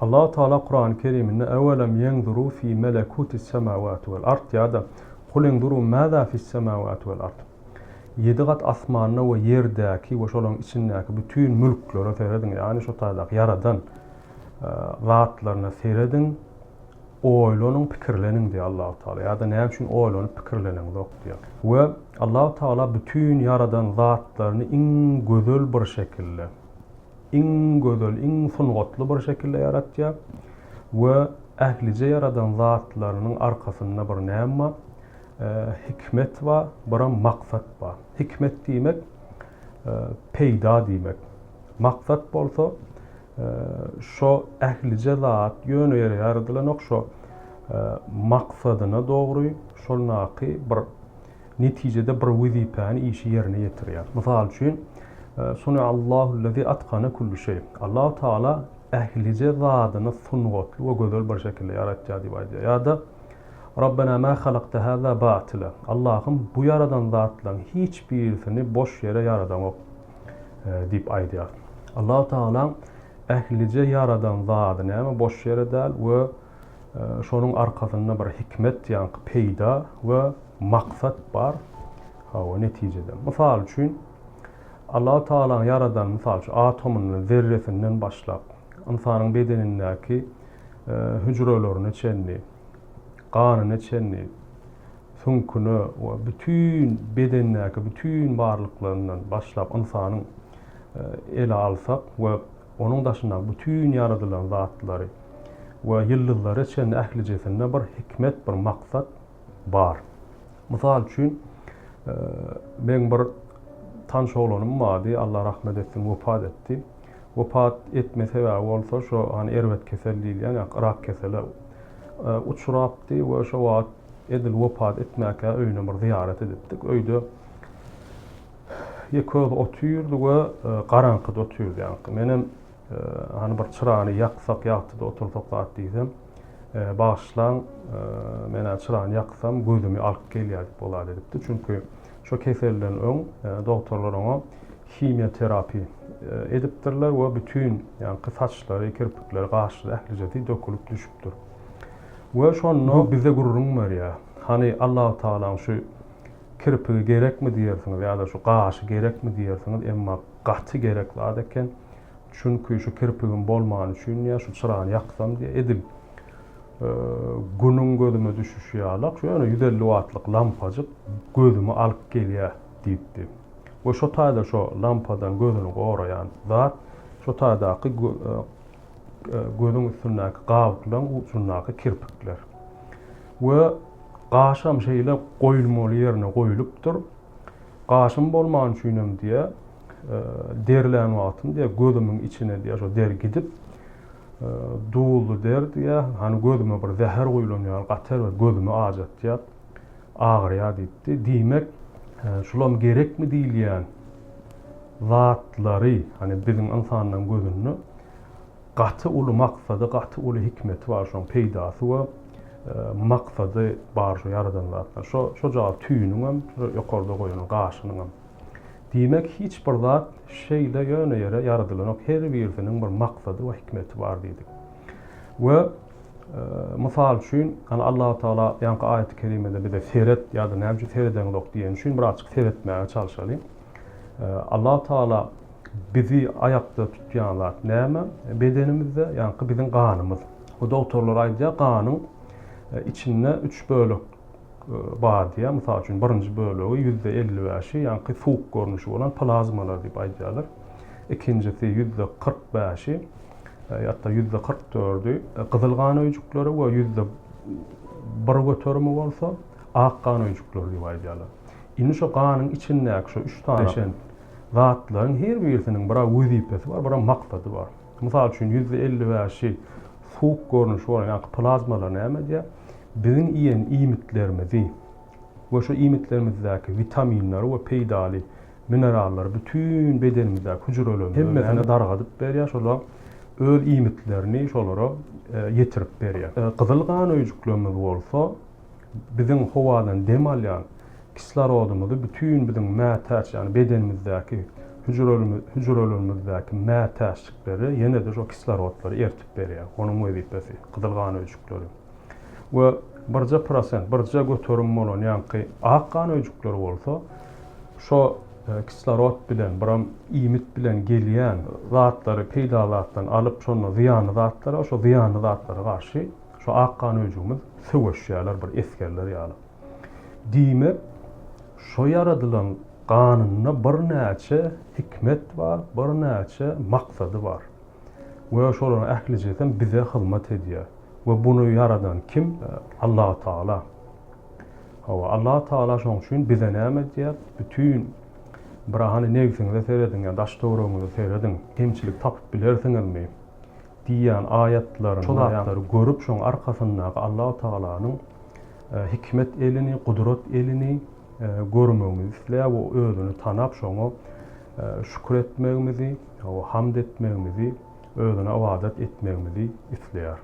Allah Teala Kur'an-ı Kerim'inde evelem yenzuru fi melekutis semavati vel ard ya da kul yenzuru maza fis semavati vel ard. 7 kat asmanına ve yerdeki ve şolun içindeki bütün mülkleri seyredin. Yani şu tarzda yaradan zatlarına seyredin. Oylonun pikirlenin diyor Allah-u Teala. Ya da ne için oylonun pikirlenin yok diyor. Ve Allah-u Teala bütün yaradan zatlarını en güzel bir şekilde, en güzel, en sungatlı bir şekilde yaratıyor. Ve ehlice yaradan zatlarının arkasında bir neyma hikmet var, bir maksat var. Hikmet demek peyda demek. Maksat bolsa şu ehlice zat yönü yere yaradılan şu maksadına doğru şolnaki bir neticede bir vazifani işi yerine getiriyor. Misal için sunu Allahu'llezî atkana kullu şey. Allah Teala ehlice zatını sungatlı ve güzel bir şekilde yaratacağı diyor. Ya da Rabbena ma halakta hâzâ bâtila. Allah'ım bu yaradan zatların hiçbirisini boş yere yaradan yok deyip aydiyor. Allah Teala ehlice yaradan zatını ama boş yere değil ve şonun arkasında bir hikmet yani peyda ve maksat var. O neticede. Misal için Allah Teala yaradan misal için atomunun zerresinden başlap insanın bedenindeki hücrelerini içenli, kanını içenli, sunkunu ve bütün bedendeki bütün varlıklarından başlap insanın ele alsak ve onun dışında bütün yaradılan zatları ve yıldızları içinde ehlicesinde bir hikmet, bir maksat var. Misal için ben bir tanış oğlanım vardı, Allah rahmet etsin, vefat etti. Vefat etme sebebi olsa şu hani ervet keselliği yani rak keseli uçuraptı ve şu vaat edil vefat etmeke öyne bir ziyaret ettik. Öyde yeköz oturdu ve karanlıkta oturdu yani. Benim hani bir çırağını yaksak yaktı da oturduk zat diysem bağışlan mena çırağını yaksam gözümü alıp geliyor bolar edipti. Çünkü şu keselden ön doktorlar ona kimyoterapi ediptirler ve bütün yani saçları, kirpikleri, kaşları, ehliceti dökülüp düşüptür. Ve şonu bize gururum var ya. Hani Allah-u Teala'nın şu kirpiği gerek mi diyersiniz ya da şu kaşı gerek mi diyersiniz ama katı gerekli adeken çünkü şu kirpiğin bolmağını için ya şu çırağını yaksam diye edil günün gözüme düşüşü yağlak şu yani 150 wattlık lampacık gözümü alıp geliyor deyipti. Ve şu tayda şu lampadan gözünü koruyan zat şu taydaki gözün üstündeki kavuklan ucundaki kirpikler. Ve kaşam şeyle koyulmalı yerine koyuluptur. Kaşım bolmağını için diye derlen vatın diye gözümün içine diye şu der gidip doğulu der diye hani gözüme bir zehir koyuluyor qatar ve gözüme acıt diye ağrıya deyipti. Demek şulam gerek mi değil yani zatları hani bizim insanın gözünü qatı ulu maksadı, qatı ulu hikmeti var şu peydası ve maksadı var şu yaradan zatlar. Şu cevap tüyünün hem yukarıda koyunun qaşının hem. Demek hiçbir zat şeyle yöne yere yaradılan her birisinin bir maksadı ve hikmeti var dedik. Ve misal için hani Allah-u Teala yankı ayet-i kerimede bir de seyret ya da neyce seyreden yok diyen için birazcık seyretmeye çalışalım. Allah-u Teala bizi ayakta tutuyan zat neyme? Bedenimizde yankı bizim kanımız. O doktorlar ayrıca kanın içinde 3 bölük var diye. Misal için birinci bölüğü %55'i yankı soğuk görünüşü olan plazmalar deyip ayırıyorlar. İkincisi %45'i hatta %44'ü kızıl kan öcükleri ve %1 götürümü olsa ak kan öcükleri deyip ayırıyorlar. İni şu kanın içindeki şu 3 tane zatların her birisinin bir vazifesi var, bir maksadı var. Misal için %55'i soğuk görünüşü olan yankı plazmalar neyme diye bizim yiyen imitlerimizi ve şu imitlerimizdeki vitaminler ve peydalı minerallar bütün bedenimizdeki hücrelerini hemmesine dargadıp beriyor. Şolar öl imitlerini şolara yetirip beriyor. Kızıl kan öcüklerimiz olsa bizim havadan dem alayan kislorodumuzu bütün bizim mätäç yani bedenimizdeki hücrelerimizdäki mätäçlikleri ýene-de şo kislorodlary ertip berýär. Onuň wezipesi gyzylgan öýjükleri. We birja prosent, birja göterim bolan ýa-ni ak kan öýjükleri bolsa, şo kislorod bilen, biram iýmit bilen gelýän zatlary peýdalatdan alyp şonu ziýanly zatlara, şo ziýanly zatlara garşy şo ak kan öýjügimiz söwüşýärler, bir eskerler ýaly. Diýmek, şo yaradylan ganyna bir näçe hikmet bar, bir näçe maksady bar. We şolary ählijetem bize hyzmat edýär. We bunu yaradan kim? Allah Taala. Allah Taala şoň üçin bize näme edýär? Bütün birahany negisiňizde seredin, ýa daş dogruňyzda seredin, hemçilik tapyp bilersiňizmi? Diýen ayatlaryny, şol aýatlary görüp şoň arkasyndaky Allah Taalanyň hikmet elini, kudret elini görmegimiz isleýär, o özüni tanap şoňa şükür etmegimizi, hamd etmegimizi, özüne ibadet etmegimizi isleýär.